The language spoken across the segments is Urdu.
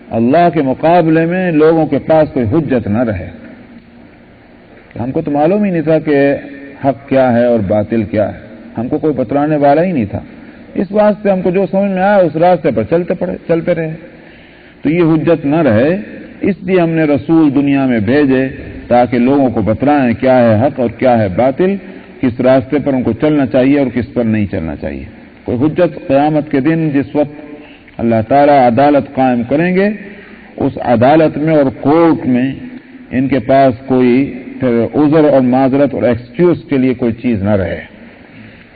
اللہ کے مقابلے میں لوگوں کے پاس کوئی حجت نہ رہے. ہم کو تو معلوم ہی نہیں تھا کہ حق کیا ہے اور باطل کیا ہے، ہم کو کوئی بتلانے والا ہی نہیں تھا. اس واسطے ہم کو جو سمجھ میں آیا اس راستے پر چلتے رہے. تو یہ حجت نہ رہے، اس لیے ہم نے رسول دنیا میں بھیجے تاکہ لوگوں کو بتلائیں کیا ہے حق اور کیا ہے باطل، کس راستے پر ان کو چلنا چاہیے اور کس پر نہیں چلنا چاہیے. کوئی حجت قیامت کے دن جس وقت اللہ تعالیٰ عدالت قائم کریں گے، اس عدالت میں اور کورٹ میں ان کے پاس کوئی عذر اور معذرت اور ایکسکیوز کے لیے کوئی چیز نہ رہے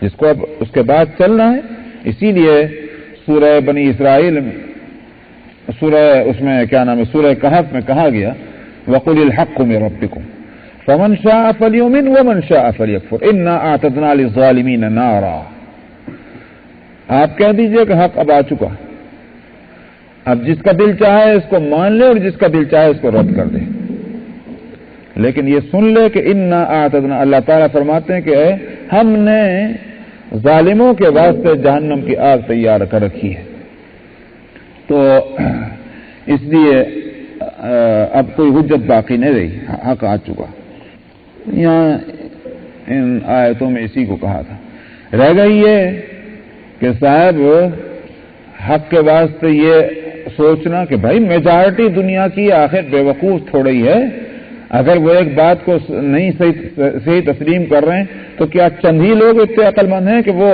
جس کو اب اس کے بعد چلنا ہے. اسی لیے سورہ بنی اسرائیل سورہ کہف میں کہا گیا وَقُلِ الْحَقُّ مِن رَبِّكُمْ فَمَنْ شَاءَ فَلْيُؤْمِنْ وَمَنْ شَاءَ فَلْيَكْفُرْ إِنَّا أَعْتَدْنَا لِلظَّالِمِينَ نَارًا. آپ کہہ دیجئے کہ حق اب آ چکا، اب جس کا دل چاہے اس کو مان لے اور جس کا دل چاہے اس کو رد کر دے. لیکن یہ سن لے کہ اِنَّا أَعْتَدْنَا، اللہ تعالیٰ فرماتے ہیں کہ ہم نے ظالموں کے واسطے جہنم کی آگ تیار کر رکھی ہے. تو اس لیے اب کوئی حجت باقی نہیں رہی، حق آ چکا. یہاں ان آیتوں میں اسی کو کہا تھا. رہ گئی یہ کہ صاحب حق کے واسطے یہ سوچنا کہ بھائی میجارٹی دنیا کی آخر بے وقوف تھوڑی ہی ہے، اگر وہ ایک بات کو نہیں صحیح تسلیم کر رہے ہیں تو کیا چند ہی لوگ اتنے عقل مند ہیں کہ وہ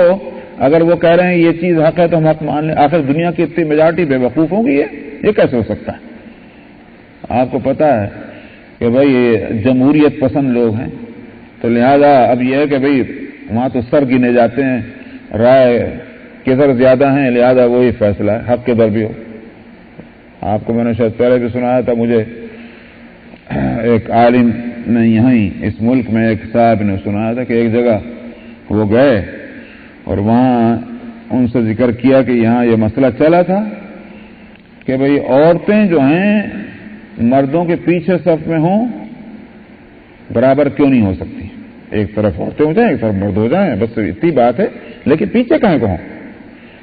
اگر وہ کہہ رہے ہیں یہ چیز حق ہے تو ہم حق مان لیں؟ آخر دنیا کی اتنی میجارٹی بے وقوف ہوگی، یہ کیسے ہو سکتا ہے؟ آپ کو پتا ہے کہ بھائی جمہوریت پسند لوگ ہیں، تو لہذا اب یہ ہے کہ بھائی وہاں تو سر گنے جاتے ہیں، رائے کدھر زیادہ ہیں لہذا وہی فیصلہ ہے، حق کدھر بھی ہو. آپ کو میں نے شاید پہلے بھی سنایا تھا، مجھے ایک عالم نے یہیں اس ملک میں ایک صاحب نے سنایا تھا کہ ایک جگہ وہ گئے اور وہاں ان سے ذکر کیا کہ یہاں یہ مسئلہ چلا تھا کہ بھئی عورتیں جو ہیں مردوں کے پیچھے صف میں ہوں برابر کیوں نہیں ہو سکتی؟ ایک طرف عورتیں ہو جائیں ایک طرف مرد ہو جائیں، بس اتنی بات ہے، لیکن پیچھے کہیں کو ہوں؟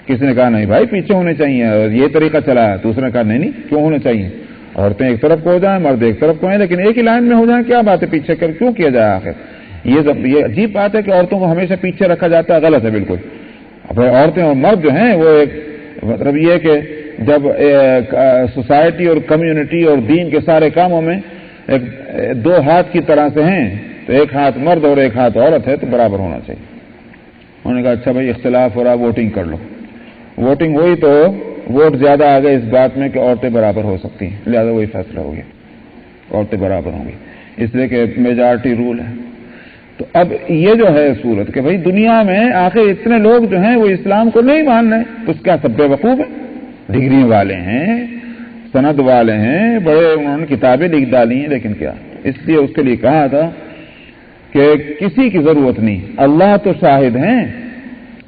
کسی نے کہا نہیں بھائی پیچھے ہونے چاہیے، یہ طریقہ چلا ہے. دوسرے نے کہا نہیں کیوں ہونے چاہیے، عورتیں ایک طرف کو ہو جائیں مرد ایک طرف کو ہیں، لیکن ایک ہی لائن میں ہو جائیں، کیا بات ہے پیچھے کر کیوں کیا جائے؟ آخر یہ عجیب بات ہے کہ عورتوں کو ہمیشہ پیچھے رکھا جاتا ہے، غلط ہے بالکل. عورتیں اور مرد جو ہیں وہ ایک مطلب یہ ہے کہ جب سوسائٹی اور کمیونٹی اور دین کے سارے کاموں میں ایک دو ہاتھ کی طرح سے ہیں تو ایک ہاتھ مرد اور ایک ہاتھ عورت ہے تو برابر ہونا چاہیے. انہوں نے کہا اچھا بھائی اختلاف ہو رہا، ووٹنگ کر لو. ووٹنگ ہوئی تو ووٹ زیادہ آ گئے اس بات میں کہ عورتیں برابر ہو سکتی ہیں، لہذا وہی فیصلہ ہو گیا، عورتیں برابر ہوں گی، اس لیے کہ میجارٹی رول ہے. تو اب یہ جو ہے صورت کہ بھائی دنیا میں آخر اتنے لوگ جو ہیں وہ اسلام کو نہیں مان رہے، تو اس کا سب بے وقوف ہے، ڈگری والے ہیں، سند والے ہیں، بڑے انہوں نے کتابیں لکھ ڈالی ہیں، لیکن کیا؟ اس لیے اس کے لیے کہا تھا کہ کسی کی ضرورت نہیں، اللہ تو شاہد ہیں،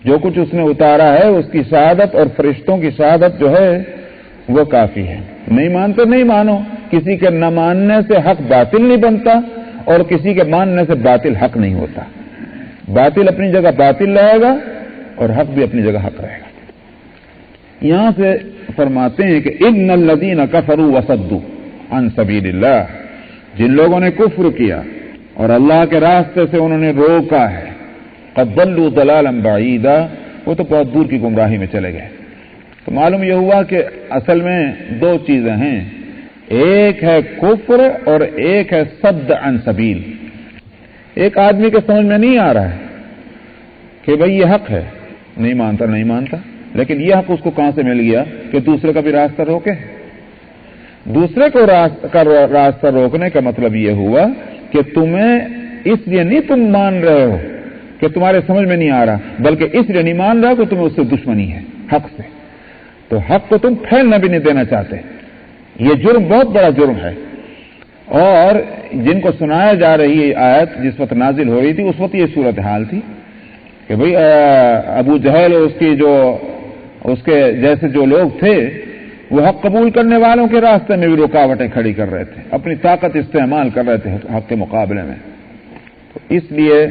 جو کچھ اس نے اتارا ہے اس کی شہادت اور فرشتوں کی شہادت جو ہے وہ کافی ہے. نہیں مانتے نہیں مانو، کسی کے نہ ماننے سے حق باطل نہیں بنتا اور کسی کے ماننے سے باطل حق نہیں ہوتا. باطل اپنی جگہ باطل رہے گا اور حق بھی اپنی جگہ حق رہے گا. یہاں سے فرماتے ہیں کہ ان الذین کفروا وصدوا عن سبیل اللہ، جن لوگوں نے کفر کیا اور اللہ کے راستے سے انہوں نے روکا ہے، قد ضلوا ضلالا بعیدا، وہ تو بہت دور کی گمراہی میں چلے گئے. تو معلوم یہ ہوا کہ اصل میں دو چیزیں ہیں، ایک ہے کفر اور ایک ہے صد عن سبیل. ایک آدمی کے سمجھ میں نہیں آ رہا ہے کہ بھئی یہ حق ہے، نہیں مانتا، لیکن یہ حق اس کو کہاں سے مل گیا کہ دوسرے کا بھی راستہ روکے. دوسرے کو راستہ روکنے کا مطلب یہ ہوا کہ تمہیں اس لیے نہیں تم مان رہے ہو کہ تمہارے سمجھ میں نہیں آ رہا، بلکہ اس لیے نہیں مان رہا کہ تمہیں اس سے دشمنی ہے حق سے. تو حق کو تم پھیلنا بھی نہیں دینا چاہتے. یہ جرم بہت بڑا جرم ہے. اور جن کو سنایا جا رہی ہے آیت جس وقت نازل ہو رہی تھی اس وقت یہ صورتحال تھی کہ بھئی ابو جہل اس کے جیسے جو لوگ تھے وہ حق قبول کرنے والوں کے راستے میں بھی رکاوٹیں کھڑی کر رہے تھے، اپنی طاقت استعمال کر رہے تھے حق کے مقابلے میں. تو اس لیے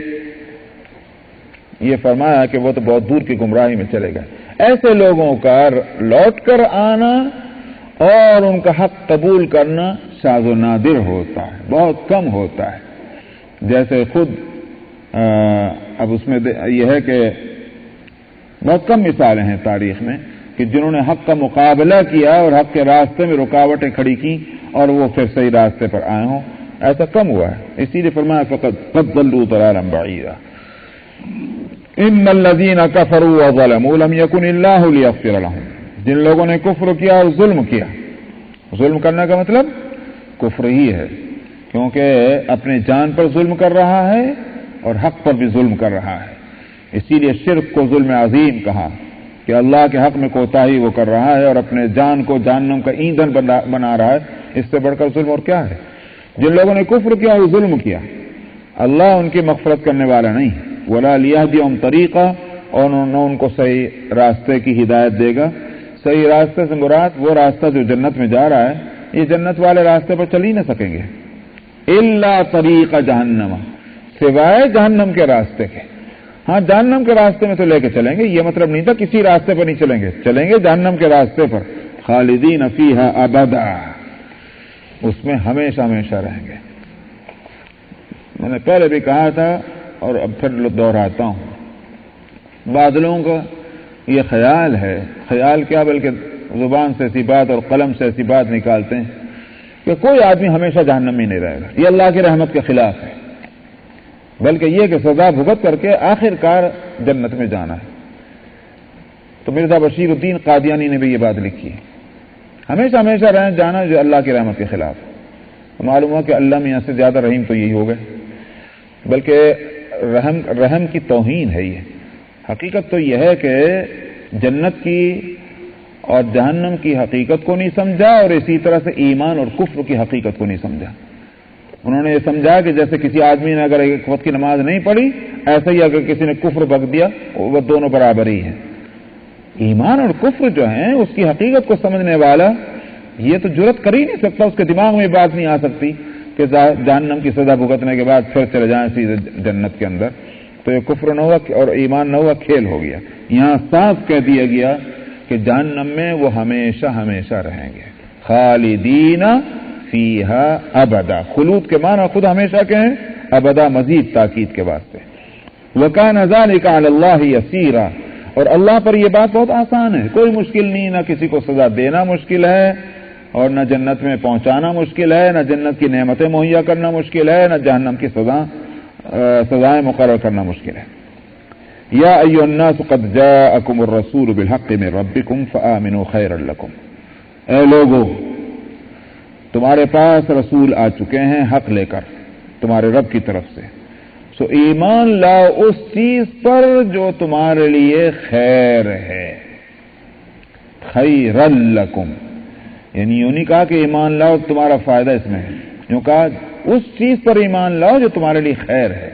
یہ فرمایا کہ وہ تو بہت دور کی گمراہی میں چلے گئے. ایسے لوگوں کا لوٹ کر آنا اور ان کا حق قبول کرنا شاذ و نادر ہوتا ہے، بہت کم ہوتا ہے. جیسے خود اب اس میں یہ ہے کہ بہت کم مثالیں ہیں تاریخ میں کہ جنہوں نے حق کا مقابلہ کیا اور حق کے راستے میں رکاوٹیں کھڑی کی اور وہ پھر صحیح راستے پر آئے ہوں، ایسا کم ہوا ہے. اسی لیے فرمایا قد ضلوا ضلالا بعیدا ان الذین کفروا وظلموا لم یکن اللہ لیغفر لهم. جن لوگوں نے کفر کیا اور ظلم کیا، ظلم کرنے کا مطلب کفر ہی ہے، کیونکہ اپنے جان پر ظلم کر رہا ہے اور حق پر بھی ظلم کر رہا ہے. اسی لیے شرک کو ظلم عظیم کہا کہ اللہ کے حق میں کوتاہی وہ کر رہا ہے اور اپنے جان کو جہنم کا ایندھن بنا رہا ہے. اس سے بڑھ کر ظلم اور کیا ہے؟ جن لوگوں نے کفر کیا اور ظلم کیا، اللہ ان کی مغفرت کرنے والا نہیں. ولا لیہدیہم طریقہ، اور نہ ان کو صحیح راستے کی ہدایت دے گا. صحیح راستے سے مراد وہ راستہ جو جنت میں جا رہا ہے، یہ جنت والے راستے پر چل ہی نہ سکیں گے. الا طریق جہنم، سوائے جہنم کے راستے کے. ہاں جہنم کے راستے میں تو لے کے چلیں گے، یہ مطلب نہیں تھا کسی راستے پر نہیں چلیں گے، چلیں گے جہنم کے راستے پر. خالدین فیہا ابدا، اس میں ہمیشہ ہمیشہ رہیں گے. میں نے پہلے بھی کہا تھا اور اب پھر دہراتا ہوں، بعض لوگوں کا یہ خیال ہے، خیال کیا بلکہ زبان سے ایسی بات اور قلم سے ایسی بات نکالتے ہیں کہ کوئی آدمی ہمیشہ جہنم میں نہیں رہے گا. یہ اللہ کی رحمت کے خلاف ہے، بلکہ یہ کہ سزا بھگت کر کے آخر کار جنت میں جانا ہے. تو مرزا بشیر الدین قادیانی نے بھی یہ بات لکھی ہے، ہمیشہ ہمیشہ رہیں جانا جو اللہ کی رحمت کے خلاف ہے. معلوم ہوا کہ اللہ میاں سے زیادہ رحیم تو یہی ہو گئے، بلکہ رحم کی توہین ہے. یہ حقیقت تو یہ ہے کہ جنت کی اور جہنم کی حقیقت کو نہیں سمجھا اور اسی طرح سے ایمان اور کفر کی حقیقت کو نہیں سمجھا. انہوں نے یہ سمجھا کہ جیسے کسی آدمی نے اگر ایک وقت کی نماز نہیں پڑھی، ایسے ہی اگر کسی نے کفر بک دیا، وہ دونوں برابر ہی ہیں. ایمان اور کفر جو ہیں اس کی حقیقت کو سمجھنے والا یہ تو جرت کر ہی نہیں سکتا، اس کے دماغ میں بات نہیں آ سکتی کہ جہنم کی سزا بھگتنے کے بعد پھر چلے جائیں سیدھے جنت کے اندر. تو یہ کفر نہ ہوا اور ایمان نہ ہوا، کھیل ہو گیا. یہاں صاف کہہ دیا گیا کہ جہنم میں وہ ہمیشہ ہمیشہ رہیں گے. خالدین فیہا ابدا، خلود کے معنی خود ہمیشہ کے ہیں، ابدا مزید تاکید کے واسطے. وکان ذلک علی اللہ یسیرا، اور اللہ پر یہ بات بہت آسان ہے، کوئی مشکل نہیں. نہ کسی کو سزا دینا مشکل ہے اور نہ جنت میں پہنچانا مشکل ہے، نہ جنت کی نعمتیں مہیا کرنا مشکل ہے، نہ جہنم کی سزائیں مقرر کرنا مشکل ہے. یا ایھا الناس قد جاءکم الرسول بالحق من ربکم فآمنوا خیرا لکم. اے لوگو، تمہارے پاس رسول آ چکے ہیں حق لے کر تمہارے رب کی طرف سے، سو ایمان لاؤ اس چیز پر جو تمہارے لیے خیر ہے. خیرا لکم، یعنی یوں نہیں کہا کہ ایمان لاؤ تمہارا فائدہ اس میں ہے، یوں کہا اس چیز پر ایمان لاؤ جو تمہارے لیے خیر ہے.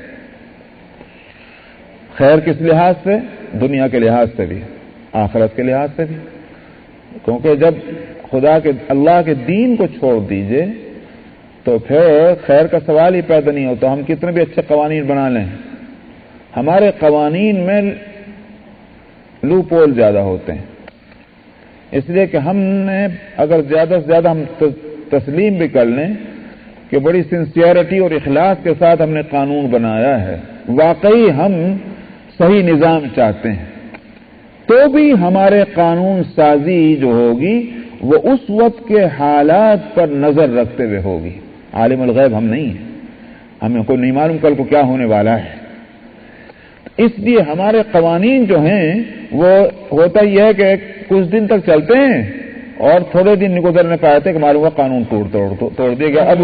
خیر کس لحاظ سے؟ دنیا کے لحاظ سے بھی، آخرت کے لحاظ سے بھی. کیونکہ جب اللہ کے دین کو چھوڑ دیجئے تو پھر خیر کا سوال ہی پیدا نہیں ہوتا. ہم کتنے بھی اچھے قوانین بنا لیں، ہمارے قوانین میں لوپ ہول زیادہ ہوتے ہیں. اس لیے کہ ہم نے اگر زیادہ سے زیادہ ہم تسلیم بھی کر لیں کہ بڑی سنسیئرٹی اور اخلاص کے ساتھ ہم نے قانون بنایا ہے، واقعی ہم صحیح نظام چاہتے ہیں، تو بھی ہمارے قانون سازی جو ہوگی وہ اس وقت کے حالات پر نظر رکھتے ہوئے ہوگی. عالم الغیب ہم نہیں ہیں، ہمیں کوئی نہیں معلوم کل کو کیا ہونے والا ہے. اس لیے ہمارے قوانین جو ہیں وہ ہوتا یہ ہے کہ کچھ دن تک چلتے ہیں اور تھوڑے دن گزر نہیں پاتے کہ معلوم ہوا قانون توڑ دیا گیا. اب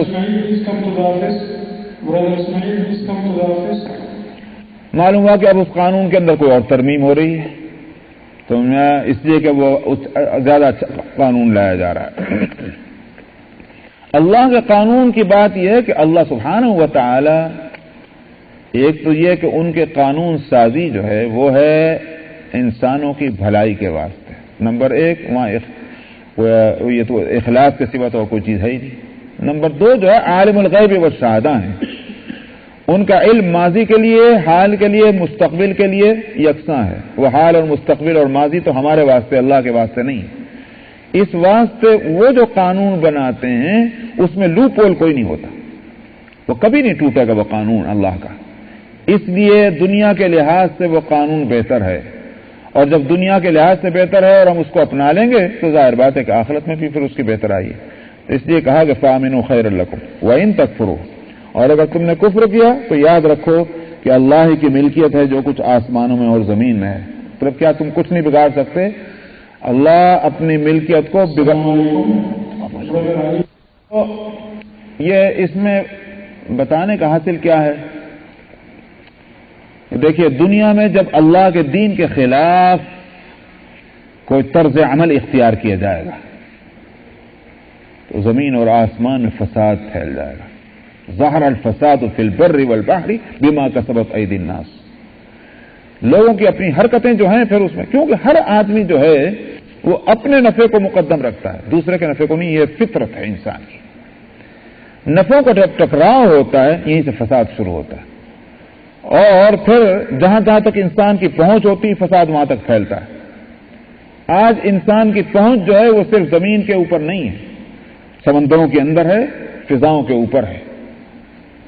معلوم ہوا کہ اب اس قانون کے اندر کوئی اور ترمیم ہو رہی ہے، تو میں اس لیے کہ وہ زیادہ اچھا قانون لایا جا رہا ہے. اللہ کے قانون کی بات یہ ہے کہ اللہ سبحانہ و تعالی، ایک تو یہ کہ ان کے قانون سازی جو ہے وہ ہے انسانوں کی بھلائی کے واسطے. نمبر ایک، وہاں یہ تو اخلاص کے سوا تو کوئی چیز ہے ہی نہیں. نمبر دو جو ہے عالم الغیب والشہادہ ہیں، ان کا علم ماضی کے لیے، حال کے لیے، مستقبل کے لیے یکساں ہے. وہ حال اور مستقبل اور ماضی تو ہمارے واسطے، اللہ کے واسطے نہیں. اس واسطے وہ جو قانون بناتے ہیں اس میں لوپ ہول کوئی نہیں ہوتا، وہ کبھی نہیں ٹوٹے گا وہ قانون اللہ کا، اس لیے دنیا کے لحاظ سے وہ قانون بہتر ہے، اور جب دنیا کے لحاظ سے بہتر ہے اور ہم اس کو اپنا لیں گے تو ظاہر بات ہے کہ آخرت میں بھی پھر اس کی بہتر آئی ہے۔ تو اس لیے کہا کہ فَآمِنُوا خَيْرًا لَكُمْ وَإِن تَكْفُرُوا، اور اگر تم نے کفر کیا تو یاد رکھو کہ اللہ ہی کی ملکیت ہے جو کچھ آسمانوں میں اور زمین میں ہے، مطلب کیا تم کچھ نہیں بگاڑ سکتے، اللہ اپنی ملکیت کو تو یہ اس میں بتانے کا حاصل کیا ہے؟ دیکھیے دنیا میں جب اللہ کے دین کے خلاف کوئی طرز عمل اختیار کیا جائے گا تو زمین اور آسمان میں فساد پھیل جائے گا۔ ظہر الفساد فی البر والبحر بما کسبت ایدی الناس، لوگوں کی اپنی حرکتیں جو ہیں پھر اس میں، کیونکہ ہر آدمی جو ہے وہ اپنے نفع کو مقدم رکھتا ہے، دوسرے کے نفع کو نہیں، یہ فطرت ہے انسان کی۔ نفعوں کا جب ٹکراؤ ہوتا ہے یہیں سے فساد شروع ہوتا ہے، اور پھر جہاں جہاں تک انسان کی پہنچ ہوتی ہے فساد وہاں تک پھیلتا ہے۔ آج انسان کی پہنچ جو ہے وہ صرف زمین کے اوپر نہیں ہے، سمندروں کے اندر ہے، فضاؤں کے اوپر ہے،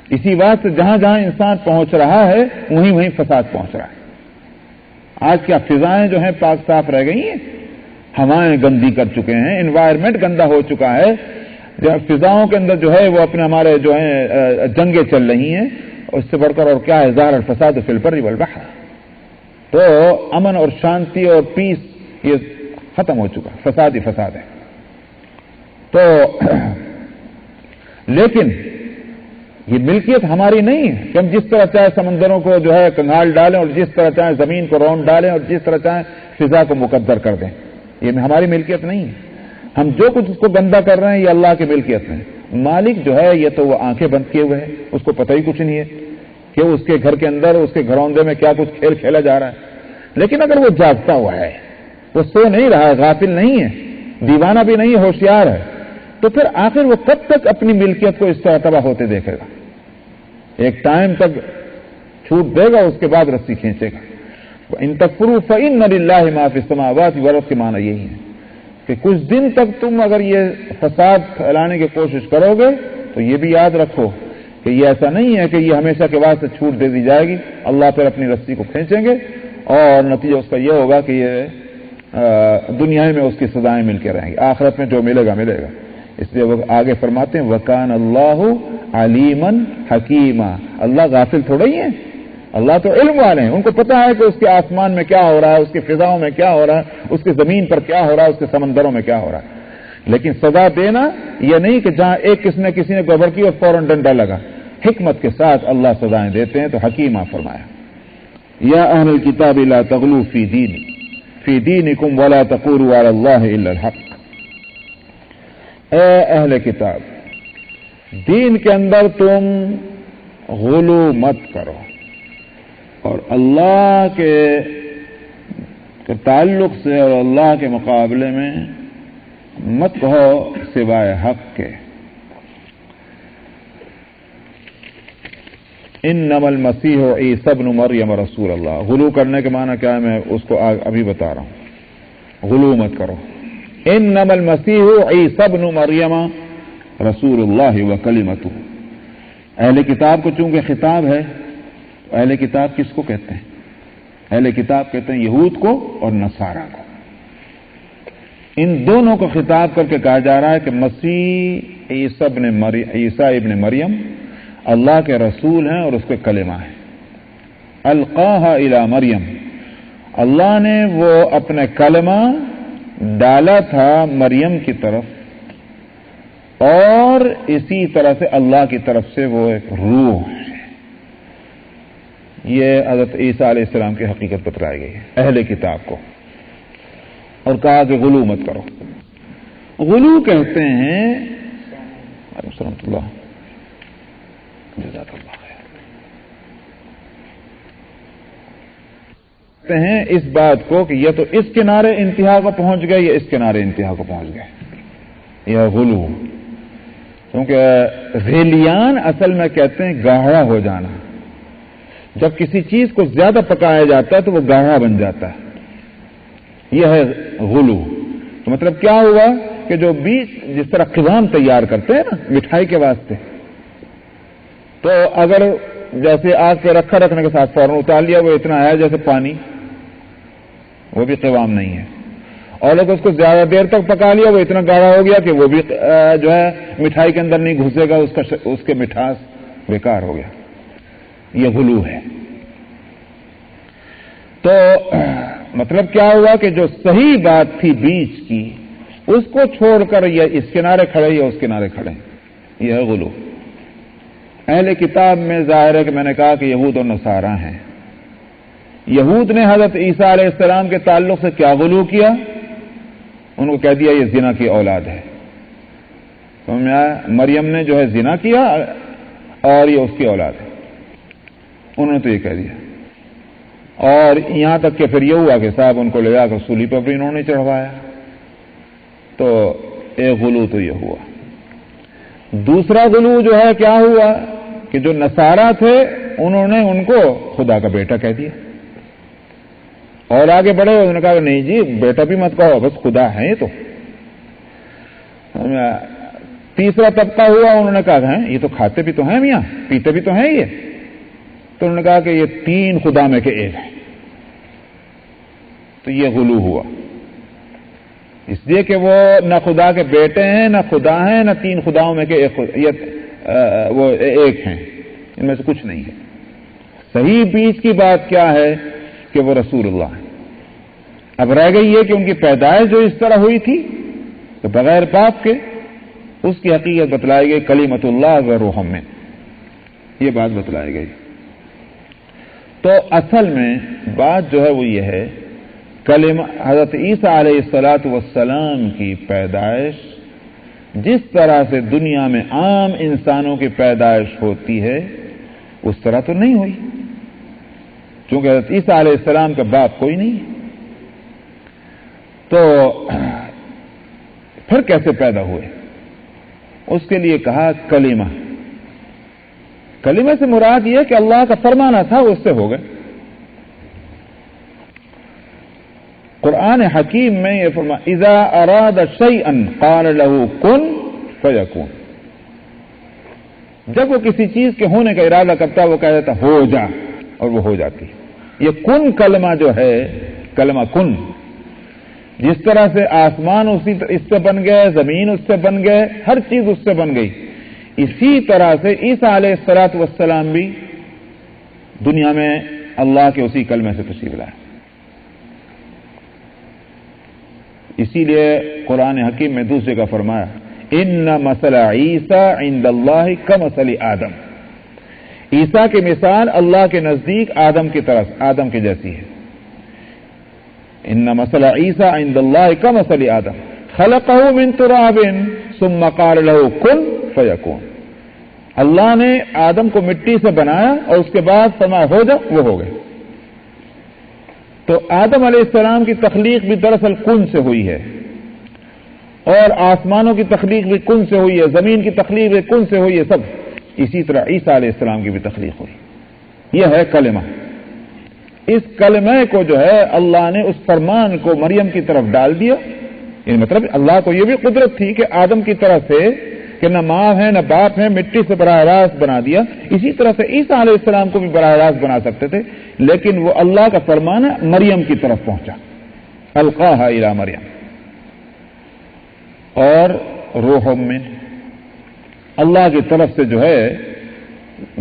اسی بات سے جہاں جہاں انسان پہنچ رہا ہے وہیں وہیں فساد پہنچ رہا ہے۔ آج کیا فضائیں جو ہیں پاک صاف رہ گئی ہیں؟ ہوائیں گندی کر چکے ہیں، انوائرمنٹ گندا ہو چکا ہے، فضاؤں کے اندر جو ہے وہ اپنے ہمارے جو ہیں جنگیں چل رہی ہیں، اس سے بڑھ کر اور کیا ہے؟ ظاہر الفساد فی البر والبحر، تو امن اور شانتی اور پیس یہ ختم ہو چکا، فساد ہی فساد ہے۔ تو لیکن یہ ملکیت ہماری نہیں ہے کہ ہم جس طرح چاہے سمندروں کو جو ہے کنگال ڈالیں اور جس طرح چاہے زمین کو رون ڈالیں اور جس طرح چاہے فضا کو مقدر کر دیں، یہ ہماری ملکیت نہیں ہے۔ ہم جو کچھ اس کو گندا کر رہے ہیں یہ اللہ کی ملکیت ہے۔ مالک جو ہے یہ تو وہ آنکھیں بند کیے ہوئے ہے، اس کو پتہ ہی کچھ نہیں ہے کہ اس کے گھر کے اندر اس کے گھروندے میں کیا کچھ کھیل کھیلا جا رہا ہے، لیکن اگر وہ جاگتا ہوا ہے، وہ سو نہیں رہا ہے، غافل نہیں ہے، دیوانہ بھی نہیں ہے، ہوشیار ہے، تو پھر آخر وہ کب تک اپنی ملکیت کو اس طرح تباہ ہوتے دیکھے گا؟ ایک ٹائم تک چھوٹ دے گا، اس کے بعد رسی کھینچے گا۔ ان تکفروا فإن للہ ما فی السماوات والارض کے معنی یہی ہے کہ کچھ دن تک تم اگر یہ فساد پھیلانے کی کوشش کرو گے تو یہ بھی یاد رکھو کہ یہ ایسا نہیں ہے کہ یہ ہمیشہ کے واسطے چھوٹ دے دی جائے گی، اللہ پھر اپنی رسی کو کھینچیں گے اور نتیجہ اس کا یہ ہوگا کہ یہ دنیا میں اس کی سزائیں مل کے رہیں گی، آخرت میں جو ملے گا ملے گا۔ اس لیے وہ آگے فرماتے ہیں وَكَانَ اللَّهُ عَلِيمًا حَكِيمًا، اللہ غافل تھوڑا ہی ہے، اللہ تو علم والے ہیں، ان کو پتا ہے کہ اس کے آسمان میں کیا ہو رہا ہے، اس کی فضاؤں میں کیا ہو رہا ہے، اس کی زمین پر کیا ہو رہا ہے، اس کے سمندروں میں کیا ہو رہا ہے۔ لیکن سزا دینا یہ نہیں کہ جہاں ایک کسی نے گڑبڑ کی اور فوراً ڈنڈا لگا، حکمت کے ساتھ اللہ سزائیں دیتے ہیں۔ تو حکیمہ فرمایا یا اہل الکتاب لا تغلوا فی دینکم ولا تقولوا علی اللہ الا الحق، اے اہل کتاب دین کے اندر تم غلو مت کرو اور اللہ کے تعلق سے اور اللہ کے مقابلے میں مت کہو سوائے حق کے۔ انما المسیح عیسی ابن مریم رسول اللہ، غلو کرنے کے معنی کیا ہے میں اس کو ابھی بتا رہا ہوں، غلو مت کرو۔ انما المسیح عیسی ابن مریم رسول اللہ وکلمتہ، اہل کتاب کو چونکہ خطاب ہے، اہل کتاب کس کو کہتے ہیں؟ اہل کتاب کہتے ہیں یہود کو اور نصارہ کو، ان دونوں کو خطاب کر کے کہا جا رہا ہے کہ مسیح عیسی ابن مریم اللہ کے رسول ہیں اور اس کے کلمہ ہیں۔ القاها الی مریم، اللہ نے وہ اپنے کلمہ ڈالا تھا مریم کی طرف، اور اسی طرح سے اللہ کی طرف سے وہ ایک روح ہے۔ یہ حضرت عیسیٰ علیہ السلام کی حقیقت بتلائی گئی ہے اہل کتاب کو، اور کہا کہ غلو مت کرو۔ غلو کہتے ہیں رحمۃ اللہ جزاک اللہ خیر، کہتے ہیں اس بات کو کہ یہ تو اس کنارے انتہا کو پہنچ گئے، یا اس کنارے انتہا کو پہنچ گئے، یہ غلو۔ کیونکہ غلیان اصل میں کہتے ہیں گاڑھا ہو جانا، جب کسی چیز کو زیادہ پکایا جاتا ہے تو وہ گاڑھا بن جاتا ہے، یہ ہے غلو۔ تو مطلب کیا ہوا کہ جو بیج جس طرح قوام تیار کرتے ہیں نا مٹھائی کے واسطے، تو اگر جیسے آگ پہ رکھنے کے ساتھ فوراً اتار لیا وہ اتنا ہے جیسے پانی، وہ بھی قوام نہیں ہے، اور اگر اس کو زیادہ دیر تک پکا لیا وہ اتنا گاڑھا ہو گیا کہ وہ بھی جو ہے مٹھائی کے اندر نہیں گھسے گا، اس کے مٹھاس بیکار ہو گیا۔ یہ غلو ہے۔ تو مطلب کیا ہوا کہ جو صحیح بات تھی بیج کی اس کو چھوڑ کر یا اس کنارے کھڑے یا اس کنارے کھڑے، یہ ہے غلو۔ اہل کتاب میں ظاہر ہے کہ میں نے کہا کہ یہود اور نصارہ ہیں۔ یہود نے حضرت عیسیٰ علیہ السلام کے تعلق سے کیا غلو کیا؟ ان کو کہہ دیا یہ زنا کی اولاد ہے۔ مریم نے جو ہے زنا کیا اور یہ اس کی اولاد ہے، انہوں نے تو یہ کہہ دیا، اور یہاں تک کہ پھر یہ ہوا کہ صاحب ان کو لے جا کر سولی پر بھی انہوں نے چڑھوایا۔ تو ایک غلو تو یہ ہوا۔ دوسرا غلو جو ہے کیا ہوا کہ جو نصارہ تھے انہوں نے ان کو خدا کا بیٹا کہہ دیا، اور آگے بڑھے انہوں نے کہا کہ نہیں جی بیٹا بھی مت کہو، بس خدا ہے یہ تو۔ تیسرا طبقہ ہوا، انہوں نے کہا یہ تو کھاتے بھی تو ہیں میاں، پیتے بھی تو ہیں یہ، تو انہوں نے کہا کہ یہ تین خدا میں کے ایک ہے۔ تو یہ غلو ہوا، اس لیے کہ وہ نہ خدا کے بیٹے ہیں نہ خدا ہیں نہ تین خداؤں میں کے وہ ایک ہیں، ان میں سے کچھ نہیں ہے۔ صحیح بیچ کی بات کیا ہے کہ وہ رسول اللہ ہے۔ اب رہ گئی یہ کہ ان کی پیدائش جو اس طرح ہوئی تھی تو بغیر باپ کے، اس کی حقیقت بتلائی گئی، کلیمۃ اللہ و روح من، یہ بات بتلائی گئی۔ تو اصل میں بات جو ہے وہ یہ ہے، حضرت عیسیٰ علیہ الصلاۃ والسلام کی پیدائش جس طرح سے دنیا میں عام انسانوں کی پیدائش ہوتی ہے اس طرح تو نہیں ہوئی، چونکہ حضرت عیسیٰ علیہ السلام کا باپ کوئی نہیں، تو پھر کیسے پیدا ہوئے؟ اس کے لیے کہا کلمہ۔ کلمہ سے مراد یہ کہ اللہ کا فرمانا تھا وہ اس سے ہو گئے۔ قرآن حکیم میں یہ فرمایا اذا اراد شیئا قال له کن فیکون، جب وہ کسی چیز کے ہونے کا ارادہ کرتا وہ کہہ دیتا ہو جا، اور وہ ہو جاتی۔ یہ کن کلمہ جو ہے، کلمہ کن، جس طرح سے آسمان اس سے بن گئے، زمین اس سے بن گئے، ہر چیز اس سے بن گئی، اسی طرح سے عیسیٰ علیہ الصلاۃ والسلام بھی دنیا میں اللہ کے اسی کلمے سے تشریف لائے۔ اسی لیے قرآن حکیم میں دوسرے کا فرمایا ان مثل عیسیٰ عند اللہ کمثل آدم، عیسیٰ کی مثال اللہ کے نزدیک آدم کے جیسی ہے۔ ان مثل عیسیٰ عند اللہ کمثل آدم خلقہ من تراب ثم قال له کن فیکون، اللہ نے آدم کو مٹی سے بنایا اور اس کے بعد فرمایا ہو جا، وہ ہو گئے۔ تو آدم علیہ السلام کی تخلیق بھی دراصل کن سے ہوئی ہے، اور آسمانوں کی تخلیق بھی کن سے ہوئی ہے، زمین کی تخلیق بھی کن سے ہوئی ہے، سب اسی طرح عیسیٰ علیہ السلام کی بھی تخلیق ہوئی۔ یہ ہے کلمہ۔ اس کلمے کو جو ہے اللہ نے اس فرمان کو مریم کی طرف ڈال دیا، یعنی مطلب اللہ کو یہ بھی قدرت تھی کہ آدم کی طرف سے کہ نہ ماں ہے نہ باپ ہے، مٹی سے براہ راست بنا دیا، اسی طرح سے عیسیٰ علیہ السلام کو بھی براہ راست بنا سکتے تھے، لیکن وہ اللہ کا فرمان مریم کی طرف پہنچا، القاها الی مریم، اور روح من، اللہ کی طرف سے جو ہے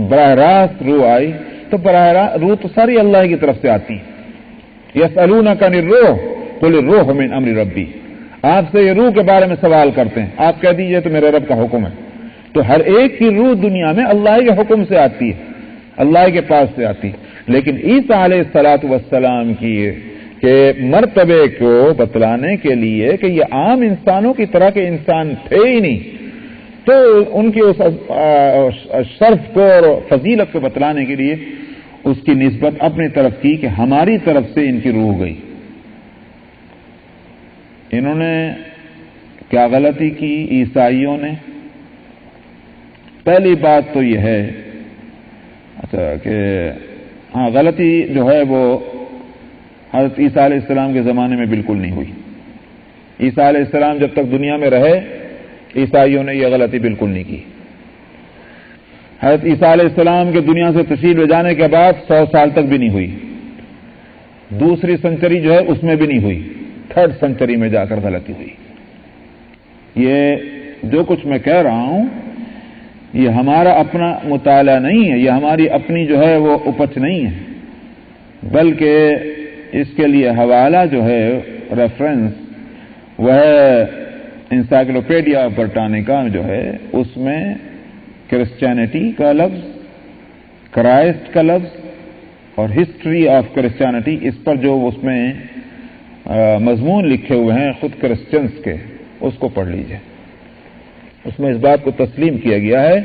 براہ راست روح آئی، تو براہ راست روح تو ساری اللہ کی طرف سے آتی ہے۔ یسألونک عن الروح قل الروح من امر ربی، آپ سے یہ روح کے بارے میں سوال کرتے ہیں، آپ کہہ دیجئے تو میرے رب کا حکم ہے۔ تو ہر ایک کی روح دنیا میں اللہ کے حکم سے آتی ہے، اللہ کے پاس سے آتی ہے، لیکن عیسیٰ علیہ الصلاۃ والسلام کی کہ مرتبے کو بتلانے کے لیے کہ یہ عام انسانوں کی طرح کے انسان تھے ہی نہیں، تو ان کی اس شرف کو اور فضیلت کو بتلانے کے لیے اس کی نسبت اپنی طرف کی کہ ہماری طرف سے ان کی روح گئی۔ انہوں نے کیا غلطی کی عیسائیوں نے؟ پہلی بات تو یہ ہے کہ ہاں غلطی جو ہے وہ حضرت عیسیٰ علیہ السلام کے زمانے میں بالکل نہیں ہوئی، عیسیٰ علیہ السلام جب تک دنیا میں رہے عیسائیوں نے یہ غلطی بالکل نہیں کی. حضرت عیسیٰ علیہ السلام کے دنیا سے تشریف لے جانے کے بعد 100 سال تک بھی نہیں ہوئی. دوسری سنچری جو ہے اس میں بھی نہیں ہوئی. 3rd سنچری میں جا کر غلطی ہوئی. یہ جو کچھ میں کہہ رہا ہوں یہ ہمارا اپنا مطالعہ نہیں ہے, یہ ہماری اپنی جو ہے وہ اپج نہیں ہے, بلکہ اس کے لیے حوالہ جو ہے ریفرنس وہ ہے انسائکلوپیڈیا برٹانیکا جو ہے, اس میں کرسچینٹی کا لفظ, کرائسٹ کا لفظ اور ہسٹری آف کرسچینٹی, اس پر جو اس میں مضمون لکھے ہوئے ہیں خود کرسچنس کے, اس کو پڑھ لیجئے. اس میں اس بات کو تسلیم کیا گیا ہے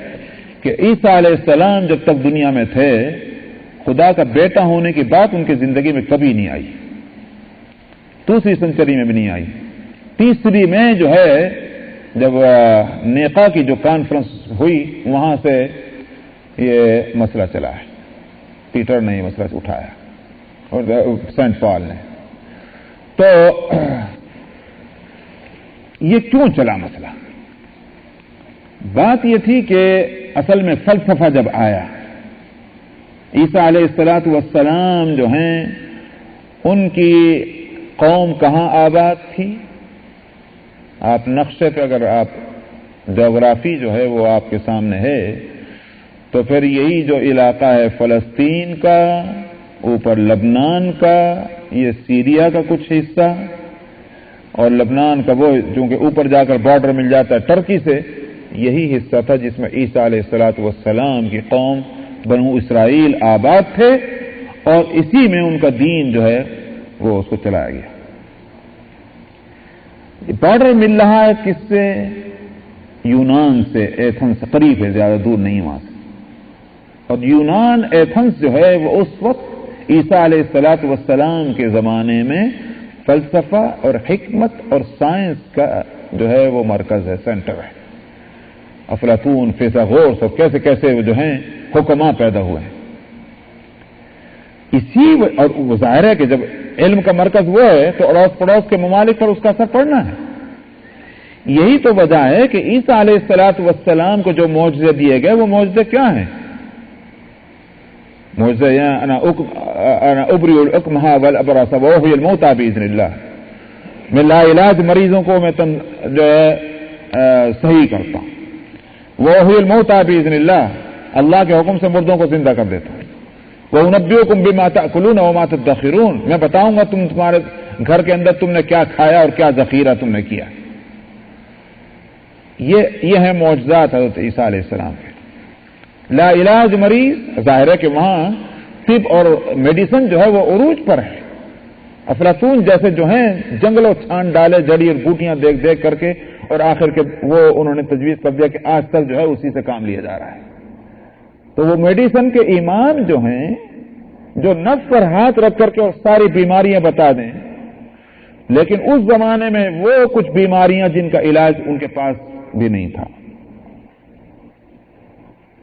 کہ عیسیٰ علیہ السلام جب تک دنیا میں تھے خدا کا بیٹا ہونے کی بات ان کی زندگی میں کبھی نہیں آئی. دوسری سنچری میں بھی نہیں آئی. تیسری میں جو ہے جب نیقا کی جو کانفرنس ہوئی وہاں سے یہ مسئلہ چلا ہے. پیٹر نے یہ مسئلہ اٹھایا اور سینٹ پال نے. تو یہ کیوں چلا مسئلہ؟ بات یہ تھی کہ اصل میں فلسفہ جب آیا, عیسیٰ علیہ السلام جو ہیں ان کی قوم کہاں آباد تھی؟ آپ نقشے پہ اگر آپ جغرافی جو ہے وہ آپ کے سامنے ہے تو پھر یہی جو علاقہ ہے فلسطین کا, اوپر لبنان کا, یہ سیریا کا کچھ حصہ, اور لبنان کا وہ چونکہ اوپر جا کر بارڈر مل جاتا ہے ٹرکی سے, یہی حصہ تھا جس میں عیسیٰ علیہ السلام کی قوم بنو اسرائیل آباد تھے, اور اسی میں ان کا دین جو ہے وہ اس کو چلایا گیا. بارڈر مل رہا ہے کس سے؟ یونان سے, ایتھنس سے قریب ہے, زیادہ دور نہیں وہاں سے. اور یونان ایتھنس جو ہے وہ اس وقت عیسیٰ علیہ السلام کے زمانے میں فلسفہ اور حکمت اور سائنس کا جو ہے وہ مرکز ہے, سینٹر ہے. افلاطون, فیثاغورس اور کیسے کیسے جو ہیں حکماء پیدا ہوئے ہیں. اور وہ ظاہر ہے کہ جب علم کا مرکز وہ ہے تو اڑوس پڑوس کے ممالک پر اس کا اثر پڑنا ہے. یہی تو وجہ ہے کہ عیسیٰ علیہ السلام کو جو معجزے دیے گئے وہ معجزے کیا ہیں؟ معجزے انا ابری الحکمہ والابرص واحیی الموتى باذن اللہ, میں لا علاج مریضوں کو میں جو ہے صحیح کرتا ہوں. واحیی الموتى باذن اللہ, اللہ کے حکم سے مردوں کو زندہ کر دیتا ہوں. وَأُنَبِّئُكُم بِمَا تَأْكُلُونَ وَمَا تَدَّخِرُونَ, میں بتاؤں گا تمہارے گھر کے اندر تم نے کیا کھایا اور کیا ذخیرہ تم نے کیا. یہ ہیں معجزات حضرت عیسیٰ علیہ السلام کے. لا علاج مریض, ظاہر ہے کہ وہاں طب اور میڈیسن جو ہے وہ عروج پر ہے. افلاطون جیسے جو ہیں جنگلوں چھان ڈالے جڑی اور بوٹیاں دیکھ دیکھ کر کے, اور آخر کے وہ انہوں نے تجویز کر دیا کہ آج تک جو ہے اسی سے کام لیا جا رہا ہے. تو وہ میڈیسن کے ایمان جو ہیں جو نفس پر ہاتھ رکھ کر کے اور ساری بیماریاں بتا دیں, لیکن اس زمانے میں وہ کچھ بیماریاں جن کا علاج ان کے پاس بھی نہیں تھا.